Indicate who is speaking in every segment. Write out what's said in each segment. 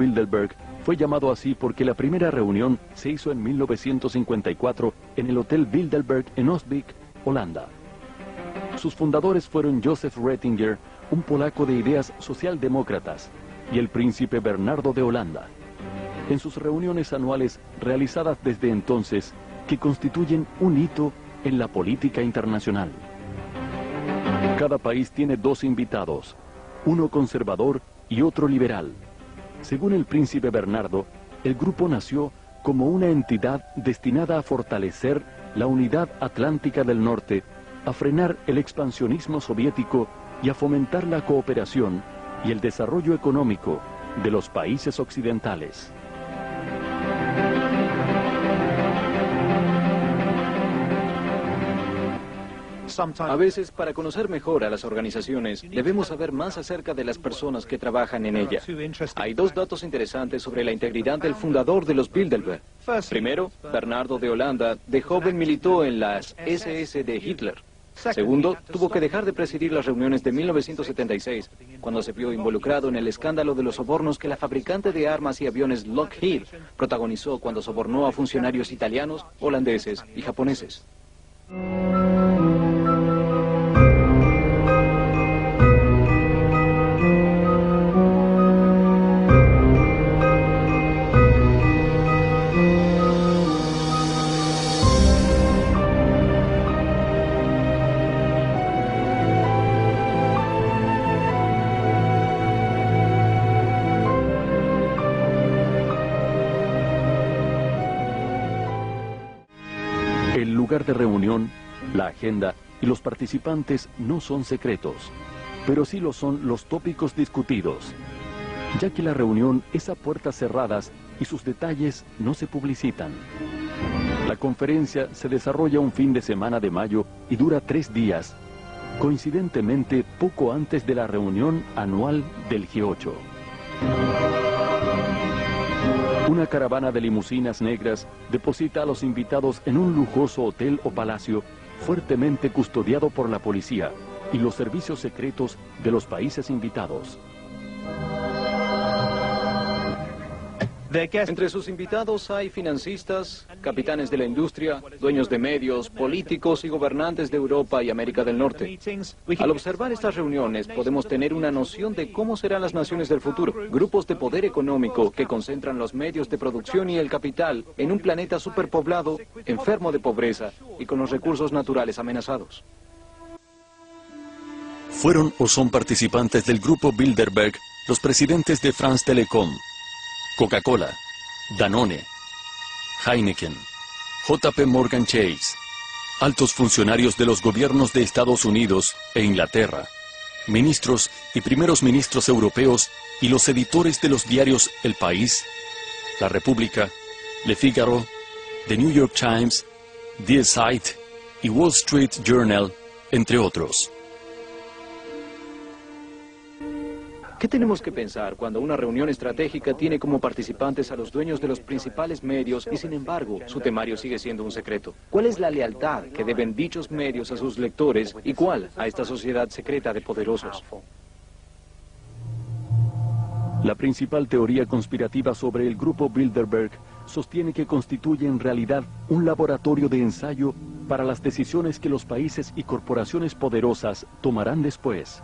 Speaker 1: Bilderberg fue llamado así porque la primera reunión se hizo en 1954 en el Hotel Bilderberg en Osbeek, Holanda. Sus fundadores fueron Joseph Ratzinger, un polaco de ideas socialdemócratas, y el príncipe Bernardo de Holanda. En sus reuniones anuales realizadas desde entonces, que constituyen un hito en la política internacional. Cada país tiene dos invitados, uno conservador y otro liberal. Según el príncipe Bernardo, el grupo nació como una entidad destinada a fortalecer la unidad atlántica del norte, a frenar el expansionismo soviético y a fomentar la cooperación y el desarrollo económico de los países occidentales.
Speaker 2: A veces, para conocer mejor a las organizaciones, debemos saber más acerca de las personas que trabajan en ella. Hay dos datos interesantes sobre la integridad del fundador de los Bilderberg. Primero, Bernardo de Holanda de joven militó en las SS de Hitler. Segundo, tuvo que dejar de presidir las reuniones de 1976, cuando se vio involucrado en el escándalo de los sobornos que la fabricante de armas y aviones Lockheed protagonizó cuando sobornó a funcionarios italianos, holandeses y japoneses.
Speaker 1: El lugar de reunión, la agenda y los participantes no son secretos, pero sí lo son los tópicos discutidos, ya que la reunión es a puertas cerradas y sus detalles no se publicitan. La conferencia se desarrolla un fin de semana de mayo y dura 3 días, coincidentemente poco antes de la reunión anual del G8. Una caravana de limusinas negras deposita a los invitados en un lujoso hotel o palacio fuertemente custodiado por la policía y los servicios secretos de los países invitados.
Speaker 2: Entre sus invitados hay financistas, capitanes de la industria, dueños de medios, políticos y gobernantes de Europa y América del Norte. Al observar estas reuniones podemos tener una noción de cómo serán las naciones del futuro. Grupos de poder económico que concentran los medios de producción y el capital en un planeta superpoblado, enfermo de pobreza y con los recursos naturales amenazados.
Speaker 1: Fueron o son participantes del grupo Bilderberg los presidentes de France Telecom, Coca-Cola, Danone, Heineken, JP Morgan Chase, altos funcionarios de los gobiernos de Estados Unidos e Inglaterra, ministros y primeros ministros europeos y los editores de los diarios El País, La República, Le Figaro, The New York Times, Die Zeit y Wall Street Journal, entre otros.
Speaker 2: ¿Qué tenemos que pensar cuando una reunión estratégica tiene como participantes a los dueños de los principales medios y sin embargo su temario sigue siendo un secreto? ¿Cuál es la lealtad que deben dichos medios a sus lectores y cuál a esta sociedad secreta de poderosos?
Speaker 1: La principal teoría conspirativa sobre el grupo Bilderberg sostiene que constituye en realidad un laboratorio de ensayo para las decisiones que los países y corporaciones poderosas tomarán después.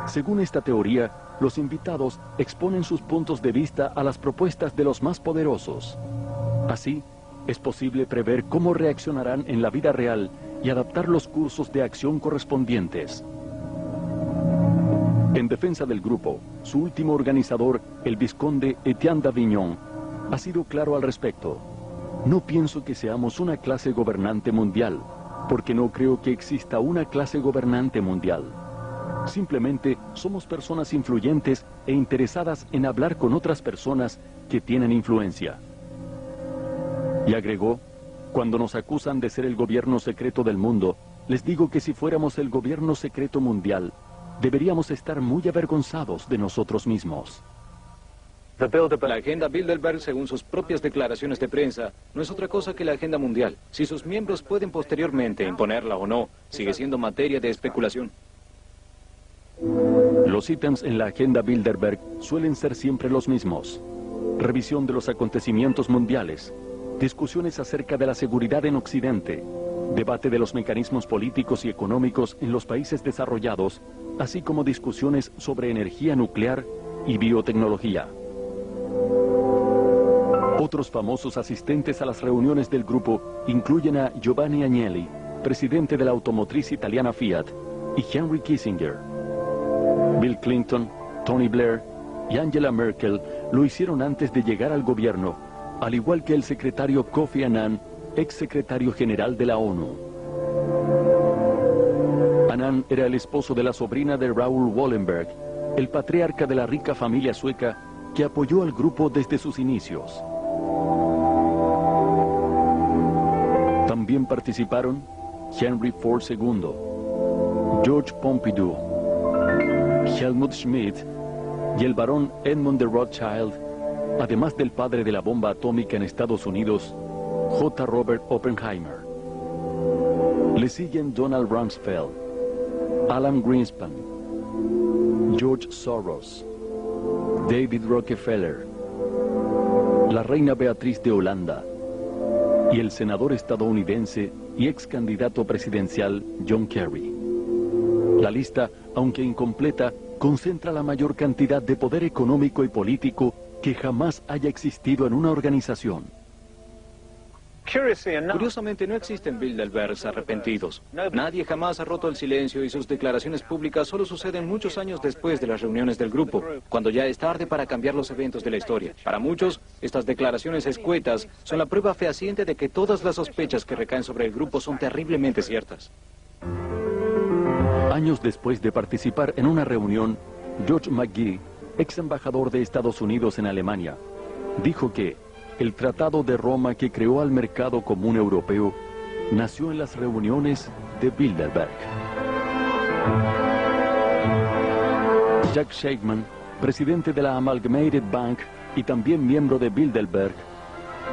Speaker 1: Según esta teoría, los invitados exponen sus puntos de vista a las propuestas de los más poderosos. Así, es posible prever cómo reaccionarán en la vida real y adaptar los cursos de acción correspondientes. En defensa del grupo, su último organizador, el vizconde Etienne d'Avignon, ha sido claro al respecto. No pienso que seamos una clase gobernante mundial, porque no creo que exista una clase gobernante mundial. Simplemente somos personas influyentes e interesadas en hablar con otras personas que tienen influencia. Y agregó, cuando nos acusan de ser el gobierno secreto del mundo, les digo que si fuéramos el gobierno secreto mundial, deberíamos estar muy avergonzados de nosotros mismos.
Speaker 2: La agenda Bilderberg, según sus propias declaraciones de prensa, no es otra cosa que la agenda mundial. Si sus miembros pueden posteriormente imponerla o no, sigue siendo materia de especulación.
Speaker 1: Los ítems en la agenda Bilderberg suelen ser siempre los mismos: revisión de los acontecimientos mundiales, discusiones acerca de la seguridad en Occidente, debate de los mecanismos políticos y económicos en los países desarrollados, así como discusiones sobre energía nuclear y biotecnología. Otros famosos asistentes a las reuniones del grupo incluyen a Giovanni Agnelli, presidente de la automotriz italiana Fiat, y Henry Kissinger. Bill Clinton, Tony Blair y Angela Merkel lo hicieron antes de llegar al gobierno, al igual que el secretario Kofi Annan, ex secretario general de la ONU. Annan era el esposo de la sobrina de Raoul Wallenberg, el patriarca de la rica familia sueca que apoyó al grupo desde sus inicios. También participaron Henry Ford II, George Pompidou, Helmut Schmidt y el barón Edmund de Rothschild, además del padre de la bomba atómica en Estados Unidos, J. Robert Oppenheimer. Le siguen Donald Rumsfeld, Alan Greenspan, George Soros, David Rockefeller, la reina Beatriz de Holanda y el senador estadounidense y ex candidato presidencial John Kerry. La lista, aunque incompleta, concentra la mayor cantidad de poder económico y político que jamás haya existido en una organización.
Speaker 2: Curiosamente, no existen Bilderbergs arrepentidos. Nadie jamás ha roto el silencio y sus declaraciones públicas solo suceden muchos años después de las reuniones del grupo, cuando ya es tarde para cambiar los eventos de la historia. Para muchos, estas declaraciones escuetas son la prueba fehaciente de que todas las sospechas que recaen sobre el grupo son terriblemente ciertas.
Speaker 1: Años después de participar en una reunión, George McGee, ex embajador de Estados Unidos en Alemania, dijo que el Tratado de Roma que creó al mercado común europeo nació en las reuniones de Bilderberg. Jack Shakeman, presidente de la Amalgamated Bank y también miembro de Bilderberg,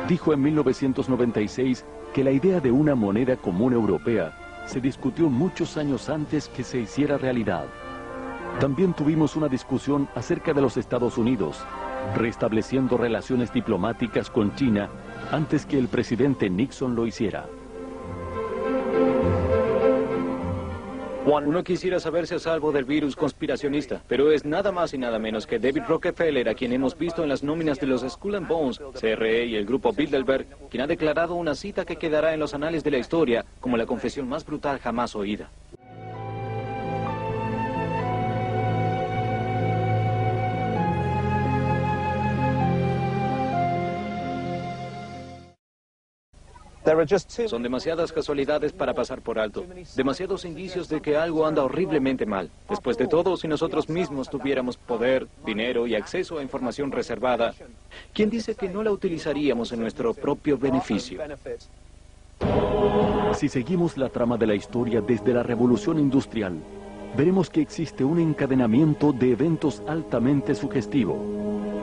Speaker 1: dijo en 1996 que la idea de una moneda común europea se discutió muchos años antes que se hiciera realidad. También tuvimos una discusión acerca de los Estados Unidos, restableciendo relaciones diplomáticas con China antes que el presidente Nixon lo hiciera.
Speaker 2: Uno quisiera saberse a salvo del virus conspiracionista, pero es nada más y nada menos que David Rockefeller, a quien hemos visto en las nóminas de los Skull and Bones, CRE y el grupo Bilderberg, quien ha declarado una cita que quedará en los anales de la historia como la confesión más brutal jamás oída. Son demasiadas casualidades para pasar por alto, demasiados indicios de que algo anda horriblemente mal. Después de todo, si nosotros mismos tuviéramos poder, dinero y acceso a información reservada, ¿quién dice que no la utilizaríamos en nuestro propio beneficio?
Speaker 1: Si seguimos la trama de la historia desde la Revolución Industrial, veremos que existe un encadenamiento de eventos altamente sugestivo,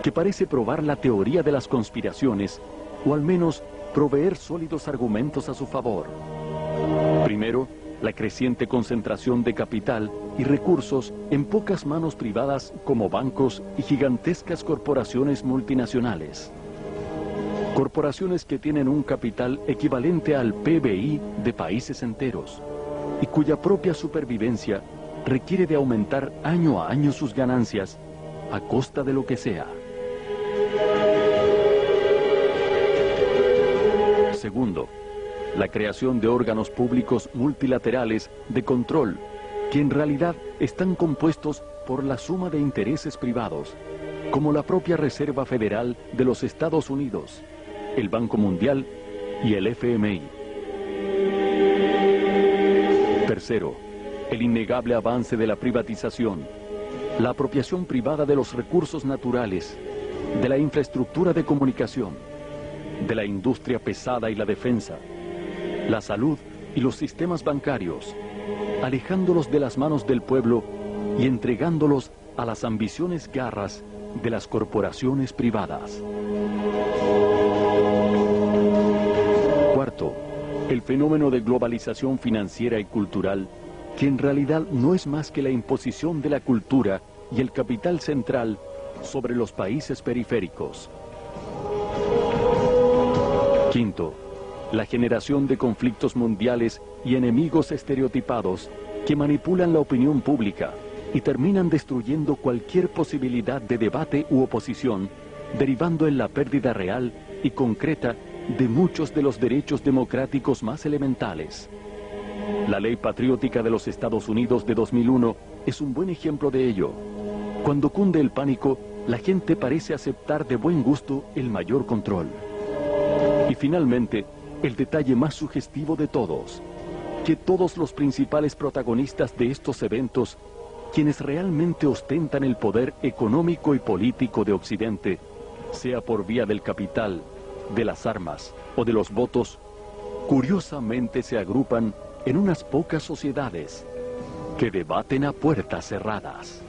Speaker 1: que parece probar la teoría de las conspiraciones, o al menos proveer sólidos argumentos a su favor. Primero, la creciente concentración de capital y recursos en pocas manos privadas como bancos y gigantescas corporaciones multinacionales. Corporaciones que tienen un capital equivalente al PBI de países enteros y cuya propia supervivencia requiere de aumentar año a año sus ganancias a costa de lo que sea. Segundo, la creación de órganos públicos multilaterales de control, que en realidad están compuestos por la suma de intereses privados, como la propia Reserva Federal de los Estados Unidos, el Banco Mundial y el FMI. Tercero, el innegable avance de la privatización, la apropiación privada de los recursos naturales, de la infraestructura de comunicación, de la industria pesada y la defensa, la salud y los sistemas bancarios, alejándolos de las manos del pueblo y entregándolos a las ambiciones garras de las corporaciones privadas. Cuarto, el fenómeno de globalización financiera y cultural, que en realidad no es más que la imposición de la cultura y el capital central sobre los países periféricos. Quinto, la generación de conflictos mundiales y enemigos estereotipados que manipulan la opinión pública y terminan destruyendo cualquier posibilidad de debate u oposición, derivando en la pérdida real y concreta de muchos de los derechos democráticos más elementales. La Ley Patriótica de los Estados Unidos de 2001 es un buen ejemplo de ello. Cuando cunde el pánico, la gente parece aceptar de buen gusto el mayor control. Y finalmente, el detalle más sugestivo de todos, que todos los principales protagonistas de estos eventos, quienes realmente ostentan el poder económico y político de Occidente, sea por vía del capital, de las armas o de los votos, curiosamente se agrupan en unas pocas sociedades que debaten a puertas cerradas.